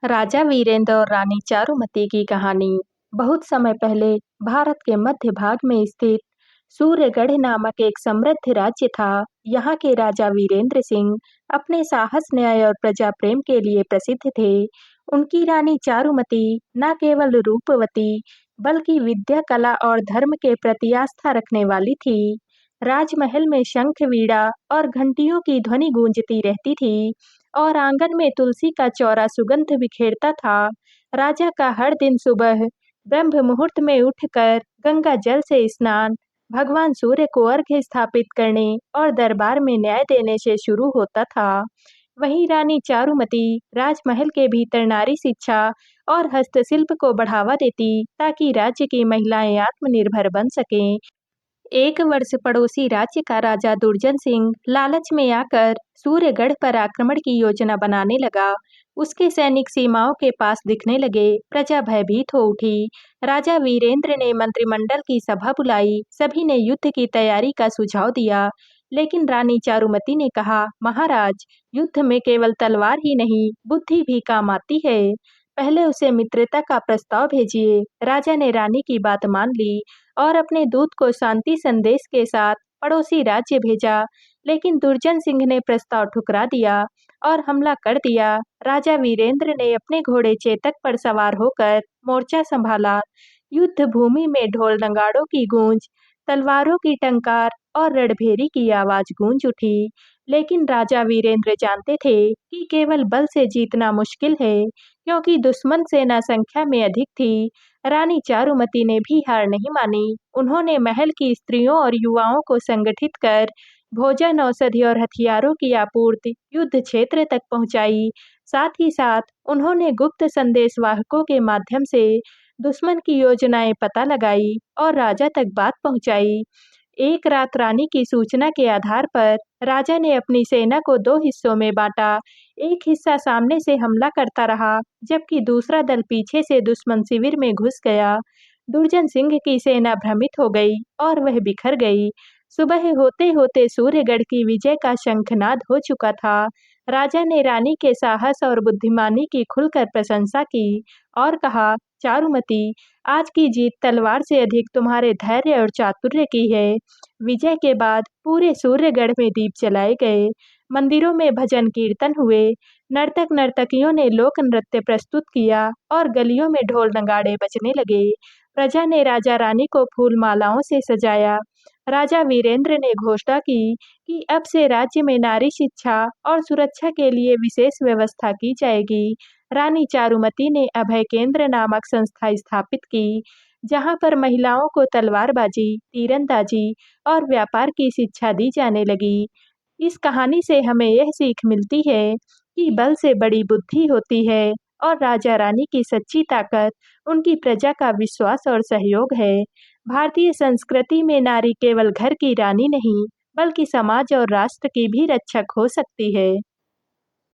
राजा वीरेंद्र और रानी चारुमती की कहानी बहुत समय पहले भारत के मध्य भाग में स्थित सूर्यगढ़ नामक एक समृद्ध राज्य था। यहाँ के राजा वीरेंद्र सिंह अपने साहस, न्याय और प्रजा प्रेम के लिए प्रसिद्ध थे। उनकी रानी चारुमती न केवल रूपवती बल्कि विद्या, कला और धर्म के प्रति आस्था रखने वाली थी। राजमहल में शंख, वीणा और घंटियों की ध्वनि गूंजती रहती थी और आंगन में तुलसी का चौरा सुगंध बिखेरता था। राजा का हर दिन सुबह ब्रह्म मुहूर्त में उठकर गंगा जल से स्नान, भगवान सूर्य को अर्घ्य स्थापित करने और दरबार में न्याय देने से शुरू होता था। वहीं रानी चारुमती राजमहल के भीतर नारी शिक्षा और हस्तशिल्प को बढ़ावा देती ताकि राज्य की महिलाएं आत्मनिर्भर बन सकें। एक वर्ष पड़ोसी राज्य का राजा दुर्जन सिंह लालच में आकर सूर्यगढ़ पर आक्रमण की योजना बनाने लगा। उसके सैनिक सीमाओं के पास दिखने लगे। प्रजा भयभीत हो उठी। राजा वीरेंद्र ने मंत्रिमंडल की सभा बुलाई। सभी ने युद्ध की तैयारी का सुझाव दिया, लेकिन रानी चारुमती ने कहा, महाराज, युद्ध में केवल तलवार ही नहीं, बुद्धि भी काम आती है। पहले उसे मित्रता का प्रस्ताव भेजिए। राजा ने रानी की बात मान ली और अपने दूत को शांति संदेश के साथ पड़ोसी राज्य भेजा, लेकिन दुर्जन सिंह ने प्रस्ताव ठुकरा दिया और हमला कर दिया। राजा वीरेंद्र ने अपने घोड़े चेतक पर सवार होकर मोर्चा संभाला। युद्ध भूमि में ढोल नगाड़ों की गूंज, तलवारों की टंकार और रणभेरी की आवाज गूंज उठी। लेकिन राजा वीरेंद्र जानते थे कि केवल बल से जीतना मुश्किल है, क्योंकि दुश्मन सेना संख्या में अधिक थी। रानी चारुमती ने भी हार नहीं मानी। उन्होंने महल की स्त्रियों और युवाओं को संगठित कर भोजन, औषधि और हथियारों की आपूर्ति युद्ध क्षेत्र तक पहुंचाई। साथ ही साथ उन्होंने गुप्त संदेशवाहकों के माध्यम से दुश्मन की योजनाएं पता लगाई और राजा तक बात पहुंचाई। एक रात रानी की सूचना के आधार पर राजा ने अपनी सेना को दो हिस्सों में बांटा। एक हिस्सा सामने से हमला करता रहा, जबकि दूसरा दल पीछे से दुश्मन शिविर में घुस गया। दुर्जन सिंह की सेना भ्रमित हो गई और वह बिखर गई। सुबह होते होते सूर्यगढ़ की विजय का शंखनाद हो चुका था। राजा ने रानी के साहस और बुद्धिमानी की खुलकर प्रशंसा की और कहा, चारुमती, आज की जीत तलवार से अधिक तुम्हारे धैर्य और चातुर्य की है। विजय के बाद पूरे सूर्यगढ़ में दीप जलाए गए, मंदिरों में भजन कीर्तन हुए, नर्तक नर्तकियों ने लोक नृत्य प्रस्तुत किया और गलियों में ढोल नगाड़े बजने लगे। प्रजा ने राजा रानी को फूल मालाओं से सजाया। राजा वीरेंद्र ने घोषणा की कि अब से राज्य में नारी शिक्षा और सुरक्षा के लिए विशेष व्यवस्था की जाएगी। रानी चारुमती ने अभय केंद्र नामक संस्था स्थापित की, जहां पर महिलाओं को तलवारबाजी, तीरंदाजी और व्यापार की शिक्षा दी जाने लगी। इस कहानी से हमें यह सीख मिलती है कि बल से बड़ी बुद्धि होती है और राजा रानी की सच्ची ताकत उनकी प्रजा का विश्वास और सहयोग है। भारतीय संस्कृति में नारी केवल घर की रानी नहीं, बल्कि समाज और राष्ट्र की भी रक्षक हो सकती है।